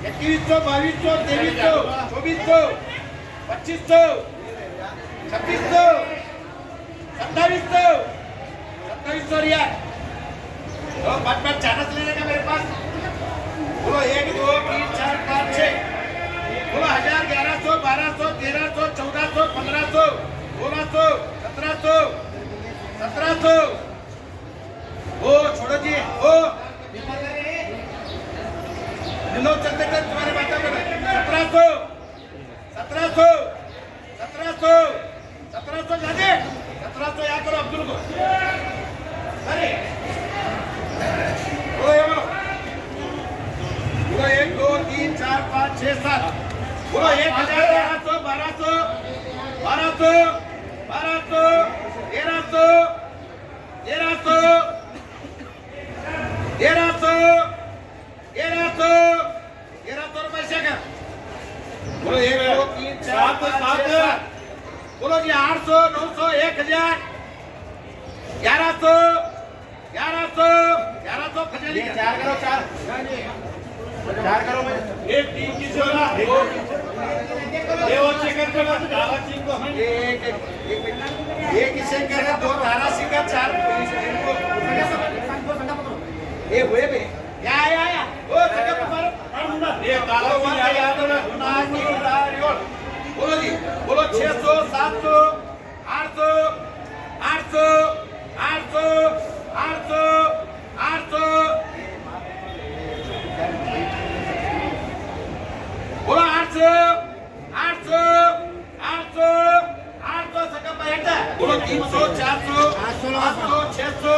2100, 2200, 2300, 2400, 2500, 2600, 2700, 2700 riyal. तो 5 chance लेने का मेरे पास। बोलो 1 2 3 4 5 6। बोलो 1000, 1100, 1200, 1300, 1400, 1500, 1600, 1700, 1700। ओ छोड़ो जी, ओ लोग चलते चलते तुम्हारे बातों में 1700, 1700, 1700, 1700 जाने 1700 यहाँ करो अब्दुल को। अरे बोलो ये बोलो 1 2 3 4 5 6 7। बोलो 1000, 1100, 1200, 1200, 1200, 1300, 1300, 1300, 1300 रुपए से कर। बोलो 1 2 3 4 5 6 7। बोलो जी 800, 900, 1000, 1100, 1100, 1100 खजानी 4 करो 4 करो भाई। एक 3 की सेवा ये और चेकर पे दावा सिंह को एक इसे कर 2 धारा सिंह का 4 इनको ये हुए बे या ओ जगह पर मारो ये दावा सिंह याद हो ना की उड़ारियोल। बोलो जी बोलो 600, 700, 800, 800, 800, 800, 800। बोलो 800, 800, 800, 800 सकम बैठा। बोलो 300, 400, 800, 600।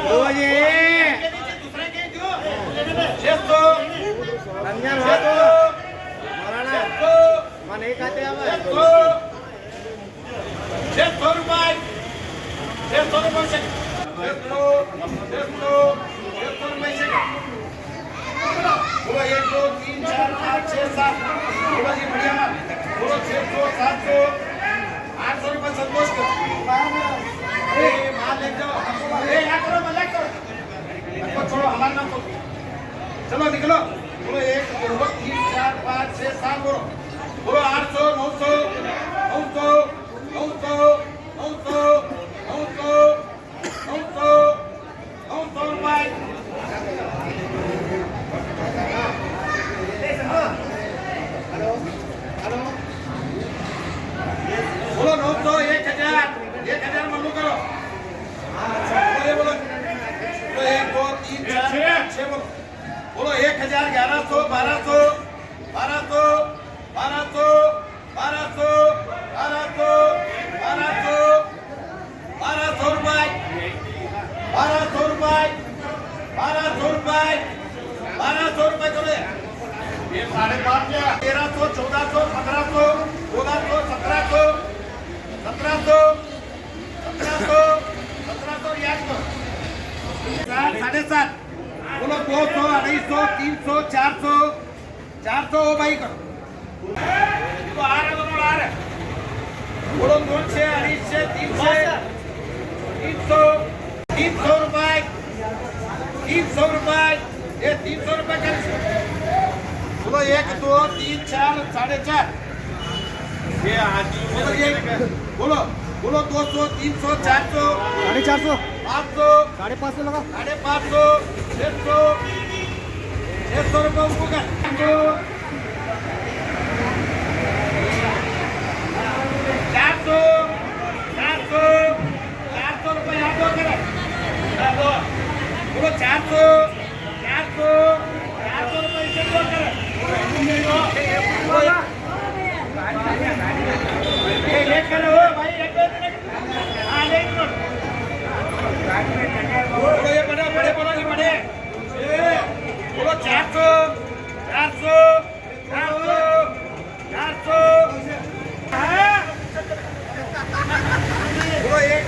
ओ ये दूसरे के जो 600 रमजान हो तो मौलाना मन नहीं खाते हम 600 रुपए 600 रुपए से 600 रुपए से। बोलो 1 2 3 4 5 6 7। बोलो जी बढ़िया माल। बोलो 600, 700, 800 रुपए संतोष कर। ए माल ले जाओ ए यहाँ करो मजाक करो आपको छोड़ो हमारा नाम तो चलो निकलो। बोलो 1 2 3 4 5 6 7। बोलो बोलो 800, 900, 900, 900, 900, 900, 900, 900 रुपए। बोलो 900, 1000, 1000 मल्लू करो। बोलो 1 2 3 4 5 6। बोलो बोलो 1000, 1100, 1200, 1200, 1200, 1200, 1200, 1200, 1200 रुपए 1200 रुपए 1200 रुपए 1200 रुपए करो। ये 5.5 1300, 1400, 1500, 1600, 1700, 1700, 1700, 1700 याद करो 7 7.5। बोलो 200, 250, 300, 400, 400 ओ भाई करो। तो आ रहा है बोलो 200, 250, 300, 300, 300 रुपए 300 रुपए ये 300 रुपए कर। बोलो 1 2 3 4 4.5। ये आदि बोलो बोलो 200, 300, 400, 450, 500, 550 लगा 550, 600, 600 रुपए उनको कर। 400, 400, 400 रुपए यहाँ दो करें। बोलो 400, 400, 400 रुपए इसे दो करें। लेट करो भाई हाँ लेट करो। बोलो ये बड़े बड़े बोलो ये बड़े बोलो 400, 400, 400, 400। बोलो 1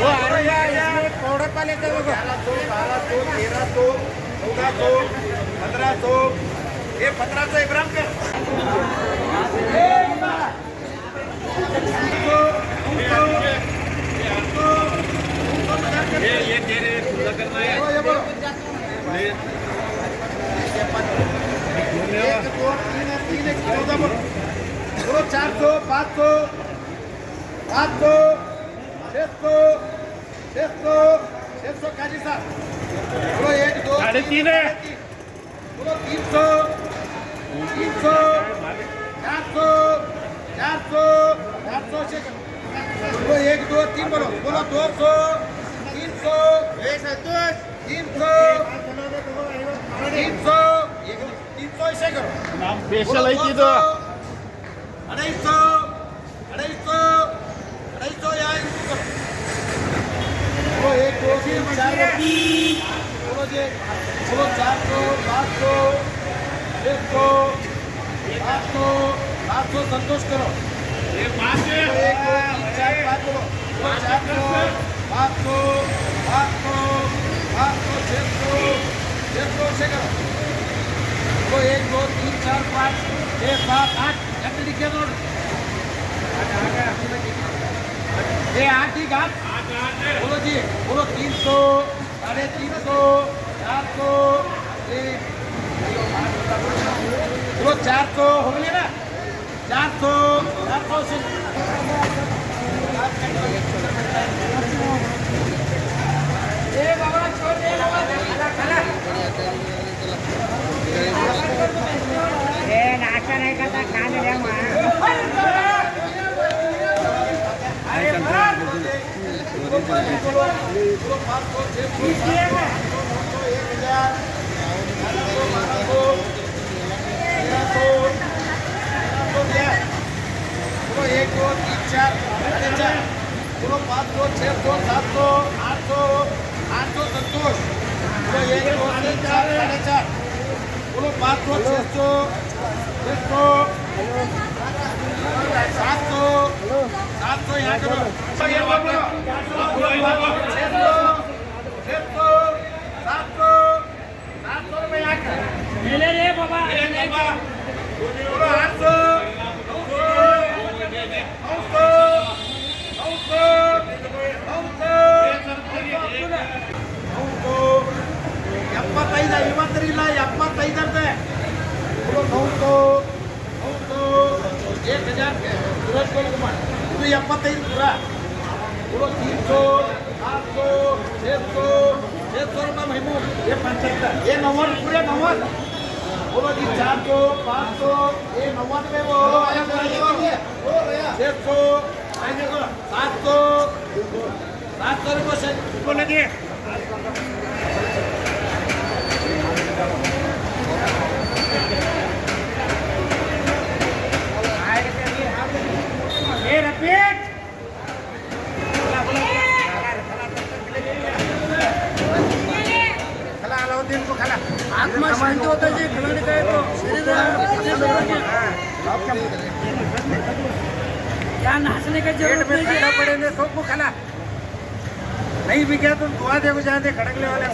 वो अरे यार प्रोडक्ट वाले थे 1200, 1300, 1400, 1500 ये 1500 इब्राहिम के ये तेरे पूरा करना है। एक दो तीन है, तीन एक 14 बोलो बोलो 400 500 800 600 600 600 काजी साहब बोलो एक दो 3.5 है बोलो 300 300 400 400 400 से बोलो एक दो तीन बोलो बोलो 200 300 300 300 ऐसे करो स्पेशल है की तो 250 यार बोलो एक दो तीन चार बोलो जी बोलो 400 500 600 700 700 संतोष करो ये 5 है एक दो तीन चार पाँच बोलो 400 500 800 800 600 से करो तो एक दो तीन चार पाँच 6 7 8 जल्दी लिखे दो ये 8 ही घाट बोलो जी बोलो 300 350 400 बोलो 400 हो गए ना 400 से ए बाबा छोड़ दे खाला नाश्ता नहीं करता खाने दे एक दो तीन चार बोलो 500 600 700 800 800 संतोष बोलो एक दो तीन चार 4.5 बोलो 500 600 600 700 700 यहाँ करो 700 रुपये यहाँ करो ले रे बाबा बोलो 800 75 ಇವತ್ತರಿಲ್ಲ 75 ಅಂತೆ बोलो 900 1000 सूरज कुमार ಇದು 75 पूरा बोलो 300 800 600 600 रुपये महमूद ये 75 ये 90 पूरे 90 बोलो जी 400 500 ये 90 में वो 600 700 रुपये से बोले जी ये रफीक खला अलाउद्दीन को खला आत्मा शांत होता है खिलाने का तो क्या नाचने का जरूरत नहीं खड़ा पड़ेंगे सबको खला नहीं भी गया तो दुआ देखो जहाँ दे खड़कले वाले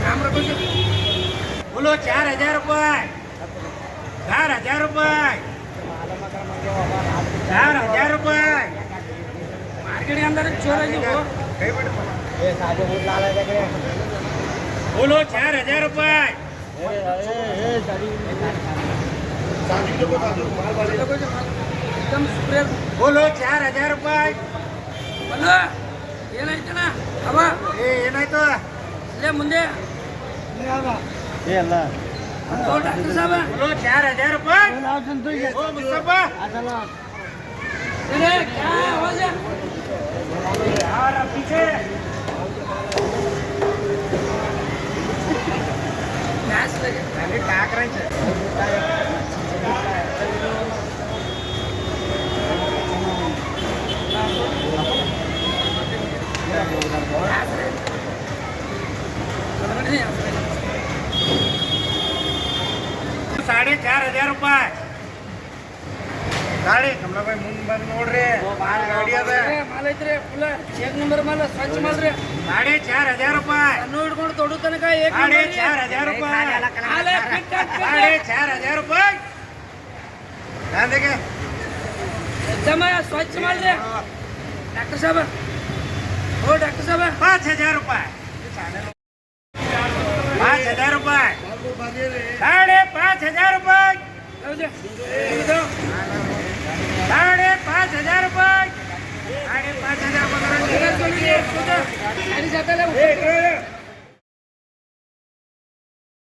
काम रखो जी बोलो 4000 रुपये 4000 रुपये 4000 रुपये मार्केट के अंदर चोर है जी वो बोलो 4000 रुपये एकदम स्प्रे बोलो 4000 रुपये बोलो ಏನಾಯ್ತು ನಾ ಅವ ಏನಾಯ್ತು ಲೇ ಮುಂದೆ ಡಾಕ್ಟರ್ ಸಾಹೇಬ बोलो 4000 रुपये ओ मुस्तफा अरे क्या आवाज है यार अब पीछे गैस लगे पहले क्या करायचं साढ़े 4000 रुपये गाड़ी कमला भाई मुंह बंद नोड़ रहे बाहर गाड़ी अದ ಮಾಲ್ ಐತ್ರಿ ಫುಲ್ ಚೆಕ್ ನಂಬರ್ ಮಾಲ್ ಸ್ವಚ್ಛ ಮಾಲ್ ರೀ 4500 रुपये ಸಣ್ಣ ಹಿಡ್ಕೊಂಡು ದೊಡ್ಡ ತನಕ ಏಕ್ 4500 रुपये 4500 रुपये ध्यान देंगे एकदम स्वच्छ माल ರೀ ಡಾಕ್ಟರ್ ಸಾಹೇಬ ಓ ಡಾಕ್ಟರ್ ಸಾಹೇಬ 5000 रुपये राहू द्या. राहू द्या. 5,500 रुपये. 5,500 रुपये. आणि जाताना